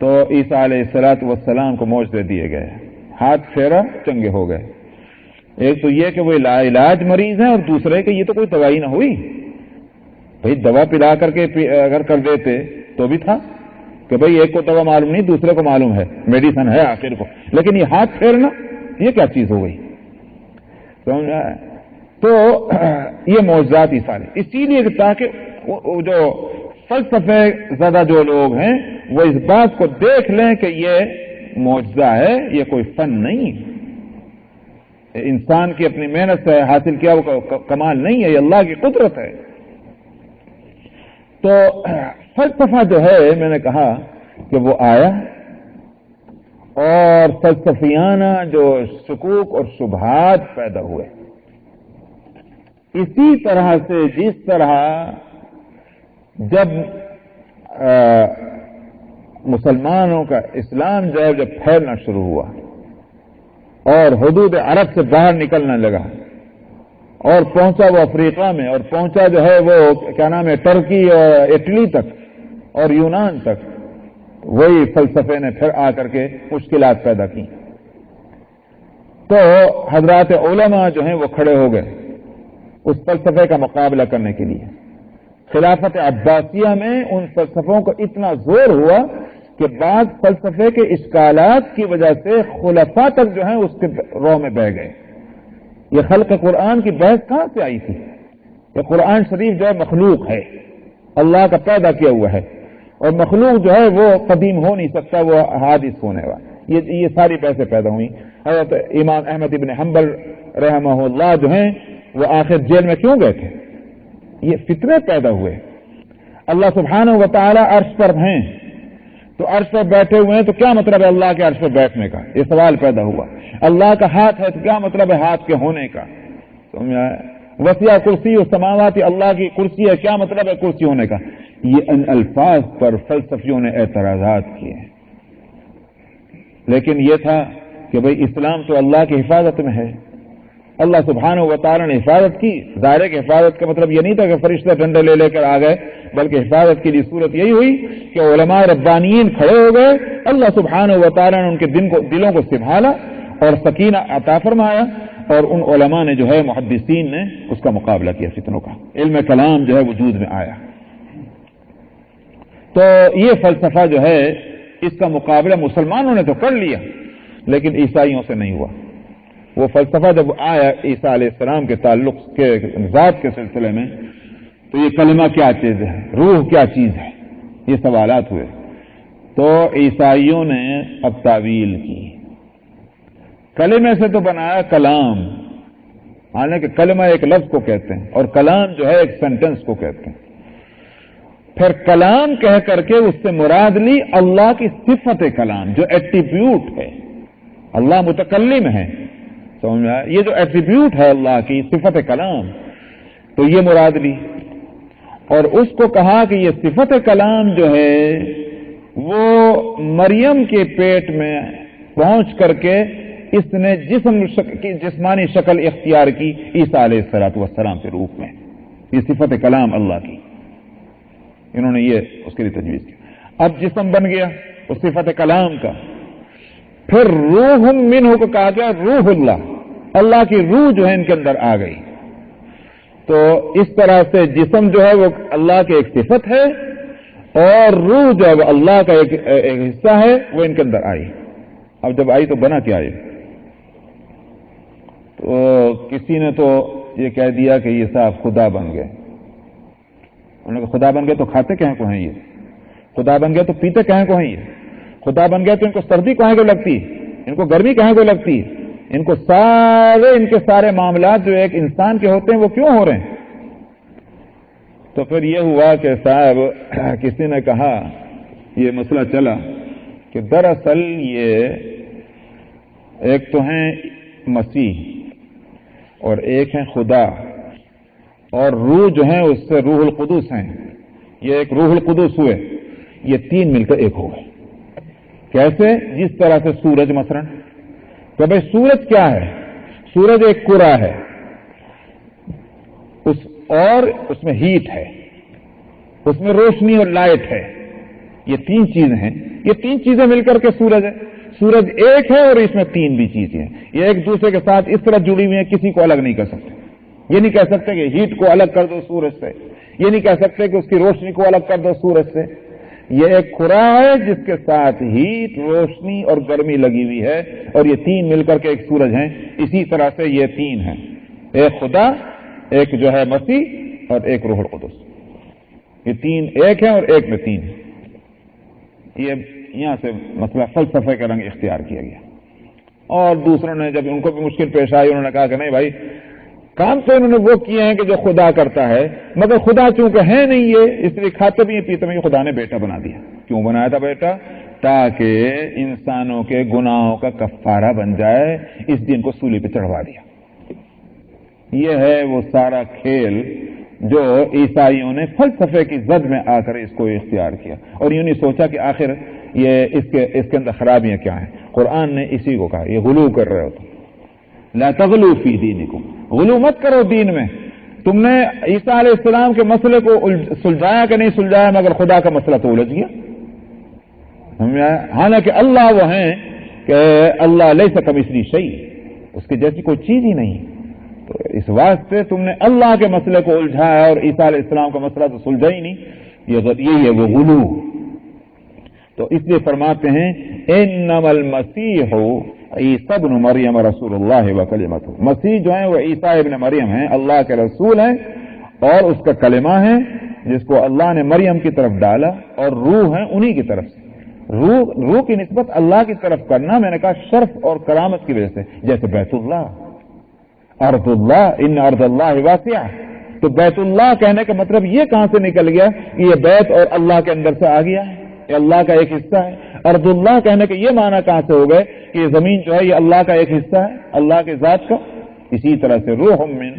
تو عیسیٰ علیہ السلام کو معجزے دیے گئے, ہاتھ پھیرا چنگے ہو گئے. ایک تو یہ کہ وہ لا علاج مریض ہیں, اور دوسرے کہ یہ تو کوئی دوائی نہ ہوئی. بھئی دوا پلا کر کے اگر کر دیتے تو بھی تھا کہ بھئی ایک کو دوا معلوم نہیں دوسرے کو معلوم ہے, میڈیسن ہے آخر کو, لیکن یہ ہاتھ پھیرنا یہ کیا چیز ہو گئی؟ سمجھا؟ تو یہ معجزات ہی سارے اسی لیے تاکہ جو فلسفے زدہ جو لوگ ہیں وہ اس بات کو دیکھ لیں کہ یہ معجزہ ہے, یہ کوئی فن نہیں, انسان کی اپنی محنت سے حاصل کیا وہ کمال نہیں ہے, یہ اللہ کی قدرت ہے. تو فلسفہ جو ہے میں نے کہا کہ وہ آیا, اور فلسفیانہ جو شکوک اور شبہات پیدا ہوئے. اسی طرح سے جس طرح جب مسلمانوں کا اسلام جو ہے جب پھیلنا شروع ہوا اور حدود عرب سے باہر نکلنے لگا اور پہنچا وہ افریقہ میں, اور پہنچا جو ہے وہ کیا نام ہے ٹرکی اور اٹلی تک اور یونان تک, وہی فلسفے نے پھر آ کر کے مشکلات پیدا کی. تو حضرات علماء جو ہیں وہ کھڑے ہو گئے اس فلسفے کا مقابلہ کرنے کے لیے۔ خلافت عباسیہ میں ان فلسفوں کو اتنا زور ہوا کہ بعض فلسفے کے اشکالات کی وجہ سے خلفاء تک جو ہیں اس کے رو میں بہہ گئے۔ یہ خلق قرآن کی بحث کہاں سے آئی تھی؟ کہ قرآن شریف جو ہے مخلوق ہے، اللہ کا پیدا کیا ہوا ہے، اور مخلوق جو ہے وہ قدیم ہو نہیں سکتا، وہ حادث ہونے والا۔ یہ ساری بحثیں پیدا ہوئی۔ حضرت امام احمد ابن حنبل رحمہ اللہ جو ہیں وہ آخر جیل میں کیوں گئے تھے؟ یہ فتنے پیدا ہوئے۔ اللہ سبحانہ و تعالی عرش پر ہیں، تو عرش پر بیٹھے ہوئے ہیں تو کیا مطلب ہے اللہ کے عرش پر بیٹھنے کا؟ یہ سوال پیدا ہوا۔ اللہ کا ہاتھ ہے تو کیا مطلب ہے ہاتھ کے ہونے کا؟ وسیع کرسی السماوات، اللہ کی کرسی ہے، کیا مطلب ہے کرسی ہونے کا؟ یہ ان الفاظ پر فلسفیوں نے اعتراضات کیے، لیکن یہ تھا کہ بھئی اسلام تو اللہ کی حفاظت میں ہے، اللہ سبحانہ و تعالی نے حفاظت کی۔ ظاہر ہے کہ حفاظت کا مطلب یہ نہیں تھا کہ فرشتے ڈنڈے لے کر آ گئے، بلکہ حفاظت کی صورت یہی ہوئی کہ علماء ربانیین کھڑے ہو گئے، اللہ سبحانہ و تعالی نے ان کے دلوں کو سنبھالا اور سکینہ عطا فرمایا، اور ان علماء نے جو ہے محدثین نے اس کا مقابلہ کیا فتنوں کا، علم کلام جو ہے وجود میں آیا۔ تو یہ فلسفہ جو ہے اس کا مقابلہ مسلمانوں نے تو کر لیا، لیکن عیسائیوں سے نہیں ہوا۔ وہ فلسفہ جب آیا عیسیٰ علیہ السلام کے تعلق کے ذات کے سلسلے میں، تو یہ کلمہ کیا چیز ہے، روح کیا چیز ہے، یہ سوالات ہوئے۔ تو عیسائیوں نے اب تعویل کی، کلمے سے تو بنایا کلام، حالانکہ کلمہ ایک لفظ کو کہتے ہیں اور کلام جو ہے ایک سینٹنس کو کہتے ہیں۔ پھر کلام کہہ کر کے اس سے مراد لی اللہ کی صفت کلام، جو ایٹریبیوٹ ہے، اللہ متکلم ہے، سمجھ میں آیا؟ یہ جو ایٹریبیوٹ ہے اللہ کی صفت کلام، تو یہ مراد لی، اور اس کو کہا کہ یہ صفت کلام جو ہے وہ مریم کے پیٹ میں پہنچ کر کے اس نے جسمانی شکل اختیار کی عیسیٰ علیہ السلام کے روپ میں، یہ صفت کلام اللہ کی، انہوں نے یہ اس کے لیے تجویز کی۔ اب جسم بن گیا اس صفت کلام کا، پھر روح منہ کو کہا گیا روح اللہ، اللہ کی روح جو ہے ان کے اندر آ گئی۔ تو اس طرح سے جسم جو ہے وہ اللہ کی ایک صفت ہے، اور روح جو ہے وہ اللہ کا ایک حصہ ہے، وہ ان کے اندر آئی۔ اب جب آئی تو بنا کیا آئی؟ تو کسی نے تو یہ کہہ دیا کہ یہ صاحب خدا بن گئے۔ انہوں نے کہا خدا بن گئے تو کھاتے کہیں کو ہیں یہ، خدا بن گئے تو پیتے کہیں کو ہیں یہ، خدا بن گئے تو ان کو سردی کہیں کو لگتی ہے، ان کو گرمی کہیں کو لگتی ہے، ان کو ان کے سارے معاملات جو ایک انسان کے ہوتے ہیں وہ کیوں ہو رہے ہیں؟ تو پھر یہ ہوا کہ صاحب کسی نے کہا، یہ مسئلہ چلا کہ دراصل یہ ایک تو ہیں مسیح اور ایک ہیں خدا، اور روح جو ہیں اس سے روح القدس ہیں، یہ ایک روح القدس ہوئے، یہ تین مل کر ایک ہو گئے۔ کیسے؟ جس طرح سے سورج مثلا، تو بھائی سورج کیا ہے؟ سورج ایک کرہ ہے، اور اس میں ہیٹ ہے، اس میں روشنی اور لائٹ ہے، یہ تین چیزیں ہیں، یہ تین چیزیں مل کر کے سورج ہے۔ سورج ایک ہے اور اس میں تین بھی چیزیں ہیں، یہ ایک دوسرے کے ساتھ اس طرح جڑی ہوئی ہیں، کسی کو الگ نہیں کر سکتے۔ یہ نہیں کہہ سکتے کہ ہیٹ کو الگ کر دو سورج سے، یہ نہیں کہہ سکتے کہ اس کی روشنی کو الگ کر دو سورج سے۔ یہ ایک کھرا ہے جس کے ساتھ ہیٹ، روشنی اور گرمی لگی ہوئی ہے، اور یہ تین مل کر کے ایک سورج ہیں۔ اسی طرح سے یہ تین ہیں، ایک خدا، ایک جو ہے مسیح، اور ایک روح القدس۔ یہ تین ایک ہیں اور ایک میں تین ہیں۔ یہ یہاں سے مسئلہ فلسفے کا رنگ اختیار کیا گیا، اور دوسروں نے جب ان کو بھی مشکل پیش آئی، انہوں نے کہا کہ نہیں بھائی، کام تو انہوں نے وہ کیے ہیں کہ جو خدا کرتا ہے، مگر خدا چونکہ ہے نہیں یہ، اس لیے کھاتے بھی ہیں پیتے بھی، خدا نے بیٹا بنا دیا۔ کیوں بنایا تھا بیٹا؟ تاکہ انسانوں کے گناہوں کا کفارہ بن جائے، اس دن کو سولی پہ چڑھوا دیا۔ یہ ہے وہ سارا کھیل جو عیسائیوں نے فلسفے کی زد میں آ کر اس کو اختیار کیا، اور یوں نہیں سوچا کہ آخر یہ اس کے اندر خرابیاں کیا ہیں۔ قرآن نے اسی کو کہا، یہ غلو کر رہے ہو تم، لا تغلو فی دینکم، غلو مت کرو دین میں۔ تم نے عیسیٰ علیہ السلام کے مسئلے کو سلجھایا کہ نہیں سلجھایا، مگر خدا کا مسئلہ تو الجھ گیا۔ حالانکہ اللہ وہ ہیں کہ اللہ لیس کمثلہ شیء، اس کے جیسی کوئی چیز ہی نہیں۔ تو اس واسطے تم نے اللہ کے مسئلے کو الجھایا اور عیسیٰ علیہ السلام کا مسئلہ تو سلجھا ہی نہیں. یہی ہے وہ غلو. تو اس لیے فرماتے ہیں انما المسیح عیسیٰ ابن مریم رسول اللہ وکلمتہ. مسیح جو ہیں وہ عیسیٰ ابن مریم ہیں، اللہ کے رسول ہیں اور اس کا کلمہ ہے جس کو اللہ نے مریم کی طرف ڈالا، اور روح ہیں انہی کی طرف سے. روح کی نسبت اللہ کی طرف کرنا، میں نے کہا شرف اور کرامت کی وجہ سے، جیسے بیت اللہ، ارض اللہ، ان ارض اللہ واسعہ. تو بیت اللہ کہنے کا مطلب یہ کہاں سے نکل گیا کہ یہ بیت اور اللہ کے اندر سے آ گیا ہے، یہ اللہ کا ایک حصہ ہے. ارض اللہ کہنے کے یہ معنی کہاں سے ہو گئے کہ یہ زمین جو ہے یہ اللہ کا ایک حصہ ہے، اللہ کے ذات کا. اسی طرح سے روح من،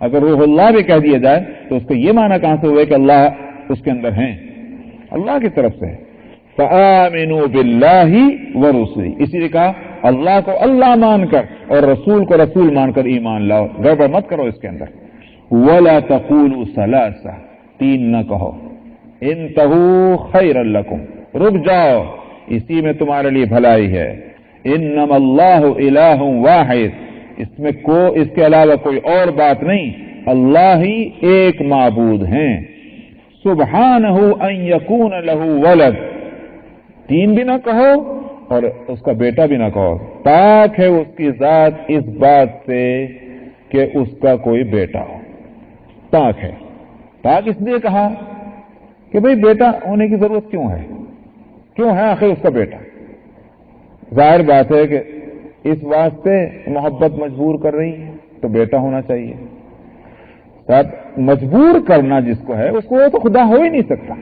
اگر روح اللہ بھی کہہ دیا جائے تو اس کو یہ معنی کہاں سے ہوئے کہ اللہ اس کے اندر ہیں، اللہ کی طرف سے. فآمنوا باللہ ورسلہ، اسی لیے کہا اللہ کو اللہ مان کر اور رسول کو رسول مان کر ایمان لاؤ، گڑبڑ مت کرو اس کے اندر. ولا تقولوا ثلاثہ، تین نہ کہو. انتہوا خیرا لکم، رک جاؤ، اسی میں تمہارے لیے بھلائی ہے. انما اللہ الہ واحد، اس کے علاوہ کوئی اور بات نہیں، اللہ ہی ایک معبود ہیں. سبحانہ ان یکون لہ ولد، تین بھی نہ کہو اور اس کا بیٹا بھی نہ کہو. پاک ہے اس کی ذات اس بات سے کہ اس کا کوئی بیٹا ہو، پاک ہے. پاک اس لیے کہا کہ بھئی بیٹا ہونے کی ضرورت کیوں ہے آخر اس کا بیٹا. ظاہر بات ہے کہ اس واسطے محبت مجبور کر رہی ہے تو بیٹا ہونا چاہیے. صاحب مجبور کرنا جس کو ہے اس کو وہ تو خدا ہو ہی نہیں سکتا.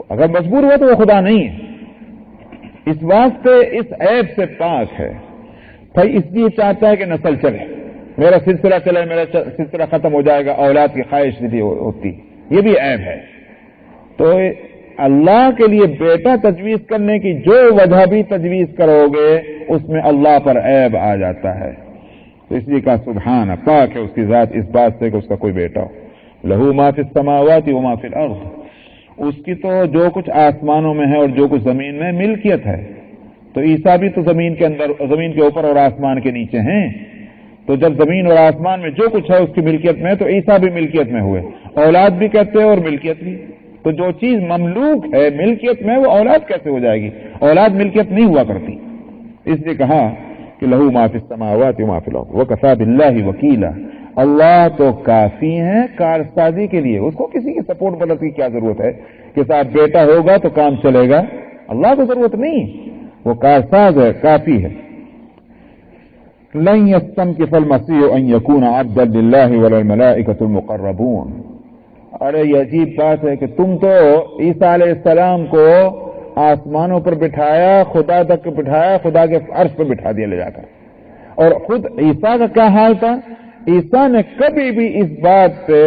اگر مجبور ہوا تو وہ خدا نہیں ہے. اس واسطے اس عیب سے پاک ہے. بھائی اس لیے چاہتا ہے کہ نسل چلے، میرا سلسلہ چلے، میرا سلسلہ ختم ہو جائے گا، اولاد کی خواہش بھی ہوتی، یہ بھی عیب ہے. تو اللہ کے لیے بیٹا تجویز کرنے کی جو وجہ بھی تجویز کرو گے اس میں اللہ پر عیب آ جاتا ہے. تو اس لیے کہا سبحان، پاک ہے اس کی ذات اس بات سے کہ اس کا کوئی بیٹا ہو. لہو ما فی السماوات و ما فی الارض، اس کی تو جو کچھ آسمانوں میں ہے اور جو کچھ زمین میں ملکیت ہے. تو عیسیٰ بھی تو زمین کے اوپر اور آسمان کے نیچے ہیں. تو جب زمین اور آسمان میں جو کچھ ہے اس کی ملکیت میں، تو عیسیٰ بھی ملکیت میں ہوئے. اولاد بھی کہتے ہیں اور ملکیت بھی. تو جو چیز مملوک ہے ملکیت میں، وہ اولاد کیسے ہو جائے گی؟ اولاد ملکیت نہیں ہوا کرتی. اس لیے کہا کہ لہو ما فی السماوات و ما فی الارض وکفی باللہ وکیلا، اللہ تو کافی ہے کارسازی کے لیے. اس کو کسی کی سپورٹ مدد کی کیا ضرورت ہے کہ صاحب بیٹا ہوگا تو کام چلے گا؟ اللہ کو ضرورت نہیں، وہ کارساز ہے، کافی ہے. لن یستنکف المسیح ان یکون عبدا للہ ولا الملائکۃ المقربون. ارے یہ عجیب بات ہے کہ تم تو عیسیٰ علیہ السلام کو آسمانوں پر بٹھایا، خدا تک بٹھایا، خدا کے عرش پر بٹھا دیا لے جا کر. اور خود عیسیٰ کا کیا حال تھا؟ عیسیٰ نے کبھی بھی اس بات پہ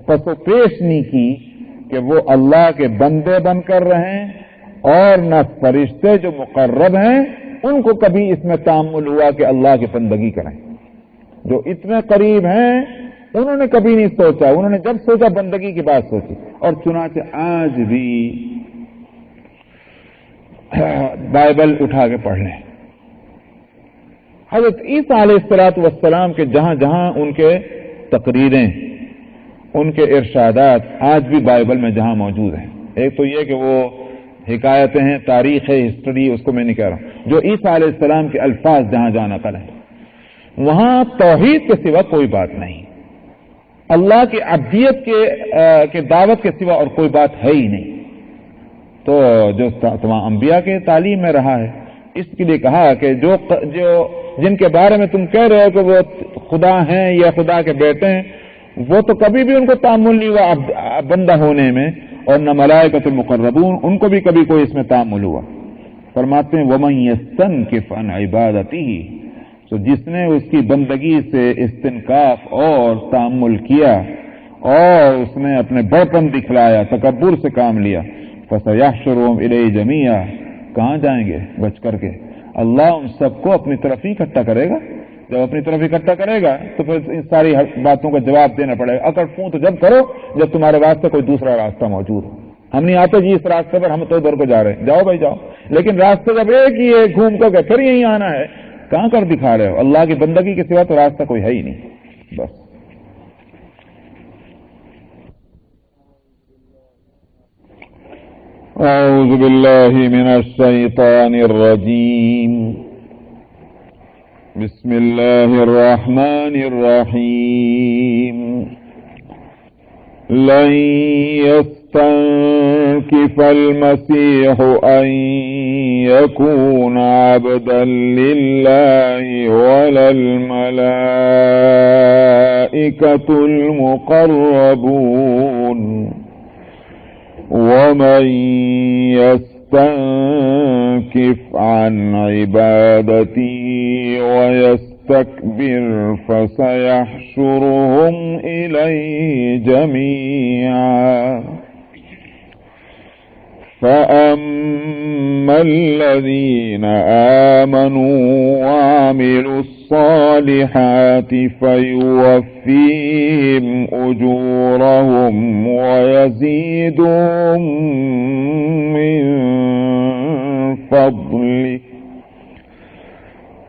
پس و پیش نہیں کی کہ وہ اللہ کے بندے بن کر رہیں، اور نہ فرشتے جو مقرب ہیں ان کو کبھی اس میں تامل ہوا کہ اللہ کی بندگی کریں. جو اتنے قریب ہیں انہوں نے کبھی نہیں سوچا. انہوں نے جب سوچا بندگی کی بات سوچی. اور چنانچہ آج بھی بائبل اٹھا کے پڑھ لیں، حضرت عیسیٰ علیہ السلام کے جہاں جہاں ان کے تقریریں، ان کے ارشادات آج بھی بائبل میں جہاں موجود ہیں. ایک تو یہ کہ وہ حکایتیں ہیں، تاریخ ہے، ہسٹری، اس کو میں نہیں کہہ رہا ہوں. جو عیسیٰ علیہ السلام کے الفاظ جہاں جہاں نقل ہیں وہاں توحید کے سوا کوئی بات نہیں، اللہ کی عبدیت کے دعوت کے سوا اور کوئی بات ہے ہی نہیں. تو جو تمام انبیاء کے تعلیم میں رہا ہے، اس کے لیے کہا کہ جو جن کے بارے میں تم کہہ رہے ہو کہ وہ خدا ہیں یا خدا کے بیٹے ہیں، وہ تو کبھی بھی ان کو تعامل نہیں ہوا بندہ ہونے میں، اور نہ ملائکۃ المقربون، ان کو بھی کبھی کوئی اس میں تعامل ہوا. فرماتے ہیں وَمَن يَسْتَنْكِفْ عَنْ عِبَادَتِهِ، تو جس نے اس کی بندگی سے استنکاف اور تعامل کیا اور اس نے اپنے بڑپن دکھلایا، تکبر سے کام لیا، فَسَيَحْشُرُهُمْ إِلَيْهِ جَمِيعًا، کہاں جائیں گے بچ کر کے؟ اللہ ان سب کو اپنی طرف ہی اکٹھا کرے گا. جب اپنی طرف اکٹھا کرے گا تو پھر ان ساری باتوں کا جواب دینا پڑے گا. اکڑ فون تو جب کرو جب تمہارے واسطے کوئی دوسرا راستہ موجود ہو. ہم نہیں آتے جی اس راستے پر، ہم تو ادھر کو جا رہے ہیں، جاؤ بھائی جاؤ. لیکن راستے جب ایک ہی ہے، گھوم کر کے پھر یہیں آنا ہے، کہاں کر دکھا رہے ہو؟ اللہ کی بندگی کے سوا تو راستہ کوئی ہے ہی نہیں. بس اعوذ باللہ من الشیطان الرجیم. بسم اللہ الرحمن الرحیم. لن يستنكف المسيح أن يكون عبدا لله ولا الملائكة المقربون ومن يستنكف عن عبادتي ويستكبر فسيحشرهم إليه جميعا. فأما الذين آمنوا وعملوا الصالحات فيوفيهم أجورهم ويزيدهم من فضله.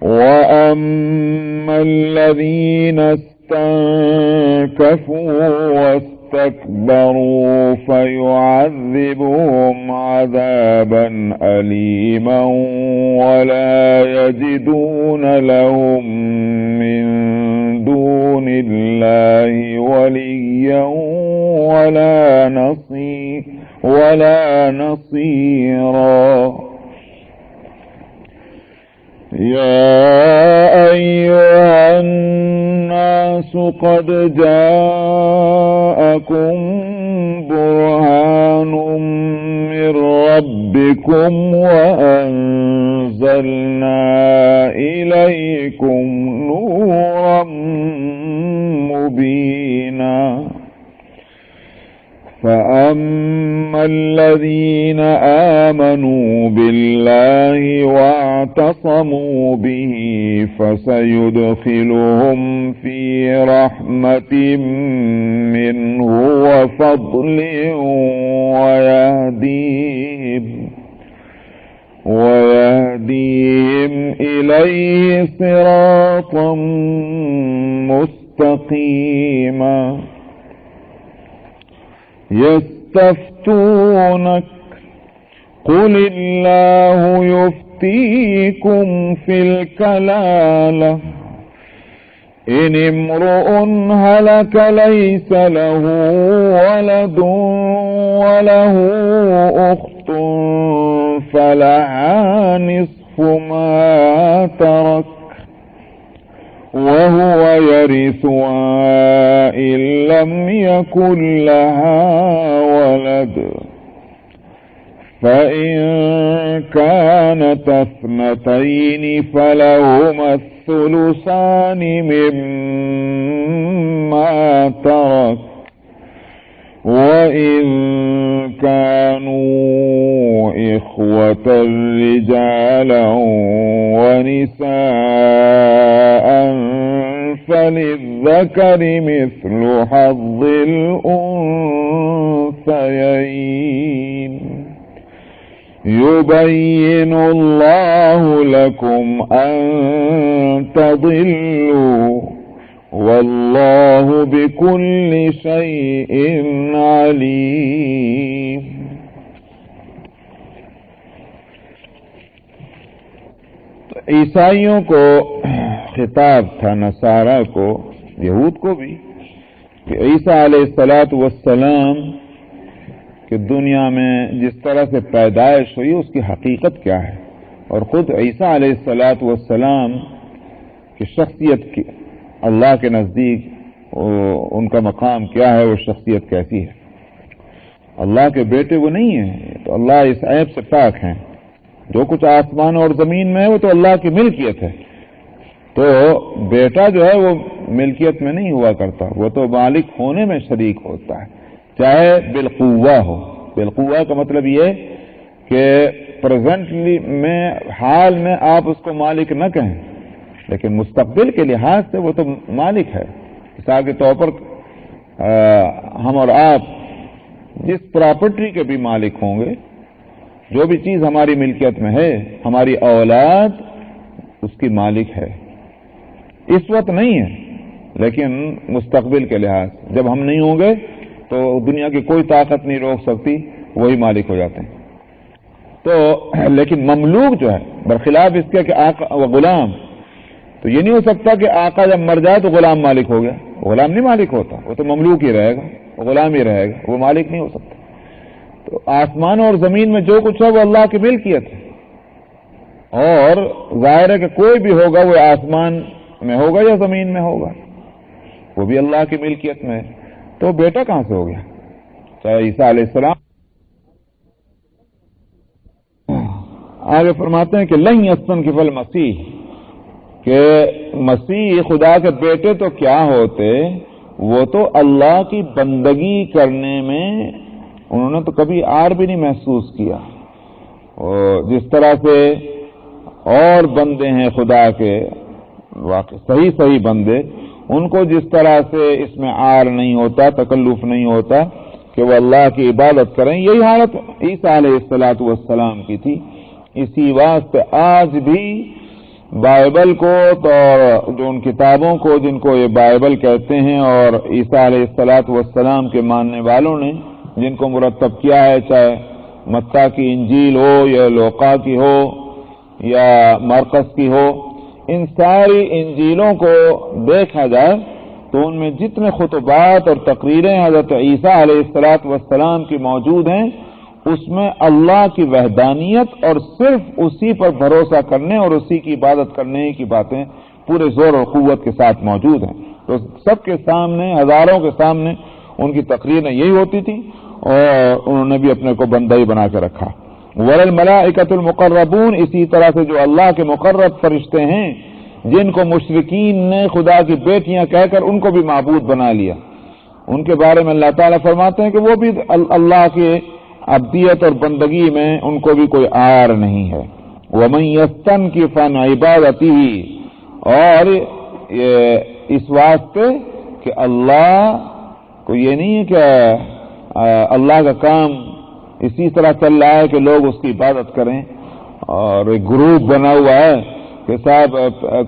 وأما الذين استنكفوا واستكبروا فيعذبهم عذابا أليما ولا يجدون لهم من دون الله وليا ولا نصيرا. يا أيها الناس قد جاءكم برهان من ربكم وأنزلنا إليكم نورا مبينا. فأما الذين آمنوا بالله واعتصموا به فسيدخلهم في رحمة منه وفضل ويهديهم إليه صراطا مستقيما. يستفتونك قل الله يفتيكم في الكلالة إن امرؤ هلك ليس له ولد وله أخت فلها نصف ما ترك وهو يرثها إن لم يكن لها ولد. فإن كانت اثنتين فلهما الثلثان مما ترك وإن كانوا إخوة رجالا ونساء فللذكر مثل حظ الأنثيين. يبين الله لكم أن تضلوا والله بكل شيء عليم. عیسائیوں کو خطاب تھا، نصارہ کو، یہود کو بھی، کہ عیسیٰ علیہ السلام کہ دنیا میں جس طرح سے پیدائش ہوئی اس کی حقیقت کیا ہے، اور خود عیسیٰ علیہ السلام کی شخصیت کی اللہ کے نزدیک ان کا مقام کیا ہے، وہ شخصیت کیسی ہے. اللہ کے بیٹے وہ نہیں ہیں، تو اللہ اس عیب سے پاک ہیں. جو کچھ آسمان اور زمین میں ہے وہ تو اللہ کی ملکیت ہے، تو بیٹا جو ہے وہ ملکیت میں نہیں ہوا کرتا، وہ تو مالک ہونے میں شریک ہوتا ہے، چاہے بالقوہ ہو. بالقوہ کا مطلب یہ کہ پریزنٹلی میں حال میں آپ اس کو مالک نہ کہیں، لیکن مستقبل کے لحاظ سے وہ تو مالک ہے. مثال کے طور پر ہم اور آپ جس پراپرٹی کے بھی مالک ہوں گے، جو بھی چیز ہماری ملکیت میں ہے، ہماری اولاد اس کی مالک ہے. اس وقت نہیں ہے لیکن مستقبل کے لحاظ جب ہم نہیں ہوں گے تو دنیا کی کوئی طاقت نہیں روک سکتی، وہی مالک ہو جاتے ہیں. تو لیکن مملوک جو ہے برخلاف اس کے کہ آقا و غلام، تو یہ نہیں ہو سکتا کہ آقا جب مر جائے تو غلام مالک ہو گیا. غلام نہیں مالک ہوتا، وہ تو مملوک ہی رہے گا، وہ غلام ہی رہے گا، وہ مالک نہیں ہو سکتا. تو آسمان اور زمین میں جو کچھ ہے وہ اللہ کی ملکیت ہے، اور ظاہر ہے کہ کوئی بھی ہوگا وہ آسمان میں ہوگا یا زمین میں ہوگا، وہ بھی اللہ کی ملکیت میں ہے. تو بیٹا کہاں سے ہو گیا؟ چاہے عیسیٰ علیہ السلام. آگے فرماتے ہیں کہ لن یستنکف المسیح، کہ مسیح خدا کے بیٹے تو کیا ہوتے، وہ تو اللہ کی بندگی کرنے میں انہوں نے تو کبھی آر بھی نہیں محسوس کیا. اور جس طرح سے اور بندے ہیں خدا کے واقع صحیح بندے، ان کو جس طرح سے اس میں آر نہیں ہوتا، تکلف نہیں ہوتا کہ وہ اللہ کی عبادت کریں، یہی حالت عیسیٰ علیہ السلام کی تھی. اسی واسطے آج بھی بائبل کو تو جو ان کتابوں کو جن کو یہ بائبل کہتے ہیں اور عیسیٰ علیہ السلام کے ماننے والوں نے جن کو مرتب کیا ہے، چاہے متی کی انجیل ہو یا لوقا کی ہو یا مرقس کی ہو، ان ساری انجیلوں کو دیکھا جائے تو ان میں جتنے خطبات اور تقریریں حضرت عیسیٰ علیہ السلام کی موجود ہیں، اس میں اللہ کی وحدانیت اور صرف اسی پر بھروسہ کرنے اور اسی کی عبادت کرنے کی باتیں پورے زور اور قوت کے ساتھ موجود ہیں. تو سب کے سامنے، ہزاروں کے سامنے ان کی تقریریں یہی ہوتی تھی، اور انہوں نے بھی اپنے کو بندہ بنا کے رکھا. والملائکۃ المقربون، اسی طرح سے جو اللہ کے مقرب فرشتے ہیں جن کو مشرکین نے خدا کی بیٹیاں کہہ کر ان کو بھی معبود بنا لیا، ان کے بارے میں اللہ تعالیٰ فرماتے ہیں کہ وہ بھی اللہ کے عبدیت اور بندگی میں ان کو بھی کوئی آر نہیں ہے. وَمَن يَسْتَنْكِفْ عَنْ عِبَادَتِهِ، اور یہ اس واسطے کہ اللہ کو یہ نہیں ہے کہ اللہ کا کام اسی طرح چل رہا ہے کہ لوگ اس کی عبادت کریں، اور ایک گروپ بنا ہوا ہے کہ صاحب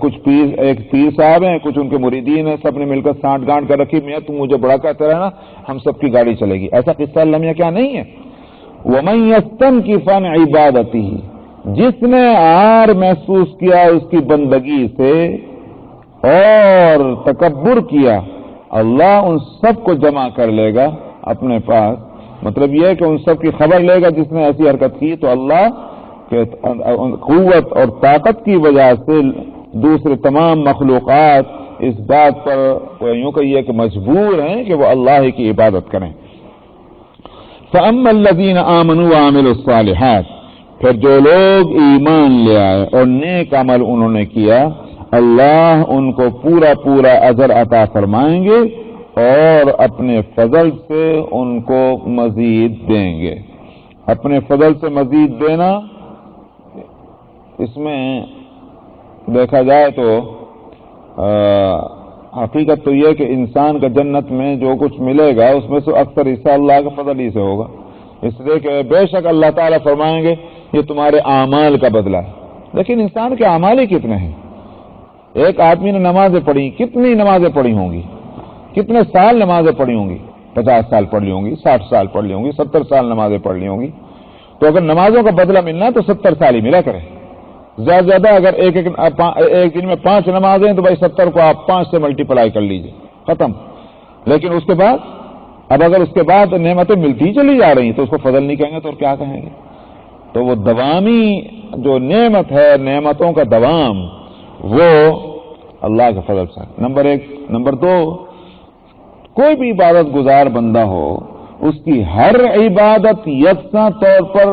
کچھ ایک پیر صاحب ہیں، کچھ ان کے مریدین ہیں، سب نے مل کر سانٹ گانٹ کر رکھی، میاں تم مجھے بڑا کہتے رہنا، ہم سب کی گاڑی چلے گی. ایسا قصہ لمحہ کیا نہیں ہے. وَمَن يَسْتَنْكِفْ عَنْ عِبَادَتِهِ، جس نے آر محسوس کیا اس کی بندگی سے اور تکبر کیا، اللہ ان سب کو جمع کر لے گا اپنے پاس. مطلب یہ ہے کہ ان سب کی خبر لے گا جس نے ایسی حرکت کی. تو اللہ کے قوت اور طاقت کی وجہ سے دوسرے تمام مخلوقات اس بات پر یوں کہیے کہ مجبور ہیں کہ وہ اللہ کی عبادت کریں. فَأَمَّا الَّذِينَ آمَنُوا وَعَمِلُوا الصَّالِحَاتِ، پھر جو لوگ ایمان لے آئے اور نیک عمل انہوں نے کیا، اللہ ان کو پورا اجر عطا فرمائیں گے اور اپنے فضل سے ان کو مزید دیں گے. اپنے فضل سے مزید دینا، اس میں دیکھا جائے تو حقیقت تو یہ کہ انسان کا جنت میں جو کچھ ملے گا اس میں سے اکثر حصہ اللہ کے فضل ہی سے ہوگا، اس لیے کہ بے شک اللہ تعالیٰ فرمائیں گے یہ تمہارے اعمال کا بدلہ ہے. لیکن انسان کے اعمال ہی کتنے ہیں؟ ایک آدمی نے نمازیں پڑھی، کتنی نمازیں پڑھی ہوں گی، کتنے سال نمازیں پڑھی ہوں گی، 50 سال پڑھ لی ہوں گی، 60 سال پڑھ لی ہوں گی، 70 سال نمازیں پڑھ لی ہوں گی. تو اگر نمازوں کا بدلہ ملنا ہے تو 70 سال ہی ملا کرے. زیادہ زیادہ اگر ایک دن میں 5 نمازیں تو بھائی 70 کو آپ 5 سے ملٹیپلائی کر لیجئے، ختم. لیکن اس کے بعد اگر اس کے بعد نعمتیں ملتی چلی جا رہی تو اس کو فضل نہیں کہیں گے تو اور کیا کہیں گے؟ تو وہ دوامی جو نعمت ہے، نعمتوں کا دوام، وہ اللہ کے فضل سے. نمبر 1. نمبر 2، کوئی بھی عبادت گزار بندہ ہو، اس کی ہر عبادت یکساں طور پر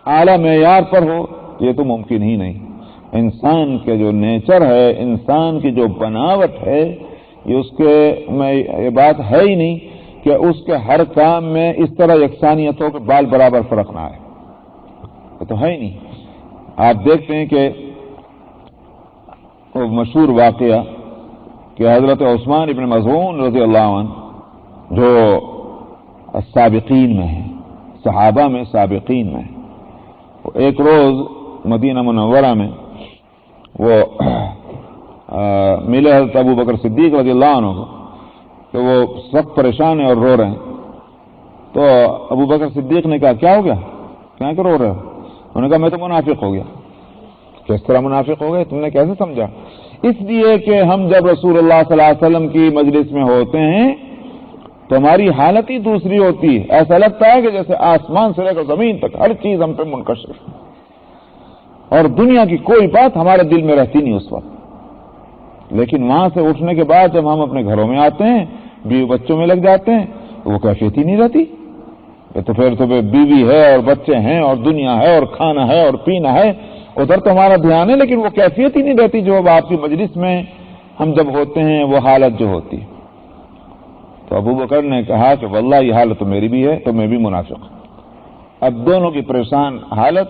اعلی معیار پر ہو، یہ تو ممکن ہی نہیں. انسان کے جو نیچر ہے، انسان کی جو بناوٹ ہے، یہ اس کے میں یہ بات ہے ہی نہیں کہ اس کے ہر کام میں اس طرح یکسانیت ہو کہ بال برابر فرق نہ آئے. یہ تو ہے ہی نہیں. آپ دیکھتے ہیں کہ وہ مشہور واقعہ کہ حضرت عثمان ابن مظعون رضی اللہ عنہ جو سابقین میں ہیں، صحابہ میں سابقین میں ہیں، ایک روز مدینہ منورہ میں وہ ملے حضرت ابو بکر صدیق رضی اللہ عنہ کو کہ وہ سخت پریشان ہیں اور رو رہے ہیں. تو ابو بکر صدیق نے کہا کیا ہو گیا, کیا کہ رو رہے ہو؟ انہوں نے کہا میں تو منافق ہو گیا. کس طرح منافق ہو گئے, تم نے کیسے سمجھا؟ اس لیے کہ ہم جب رسول اللہ صلی اللہ علیہ وسلم کی مجلس میں ہوتے ہیں تو ہماری حالت ہی دوسری ہوتی ہے. ایسا لگتا ہے کہ جیسے آسمان سے لے کر زمین تک ہر چیز ہم پہ منکشف, اور دنیا کی کوئی بات ہمارے دل میں رہتی نہیں اس وقت. لیکن وہاں سے اٹھنے کے بعد جب ہم اپنے گھروں میں آتے ہیں, بیوی بچوں میں لگ جاتے ہیں, تو وہ کیفیت ہی نہیں رہتی. تو پھر تو بیوی ہے اور بچے ہیں اور دنیا ہے اور کھانا ہے اور پینا ہے, ادھر تو ہمارا دھیان ہے, لیکن وہ کیفیت ہی نہیں رہتی جو اب آپ کی مجلس میں ہم جب ہوتے ہیں, وہ حالت جو ہوتی. تو ابو بکر نے کہا کہ واللہ یہ حالت تو میری بھی ہے, تو میں بھی منافق ہوں. اب دونوں کی پریشان حالت,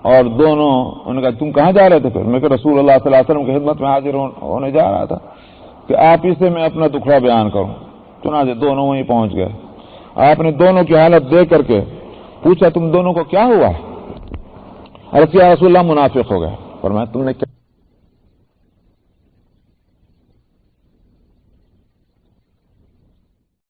اور دونوں, انہوں نے کہا تم کہاں جا رہے تھے؟ پھر میں کہ رسول اللہ صلی اللہ علیہ وسلم کی خدمت میں حاضر ہونے جا رہا تھا کہ آپ ہی سے میں اپنا دکھڑا بیان کروں. چنانچہ دونوں وہیں پہنچ گئے. آپ نے دونوں کی حالت دیکھ کر کے پوچھا تم دونوں کو کیا ہوا؟ عرض کیا رسول اللہ منافق ہو گئے. فرمایا تم نے کیا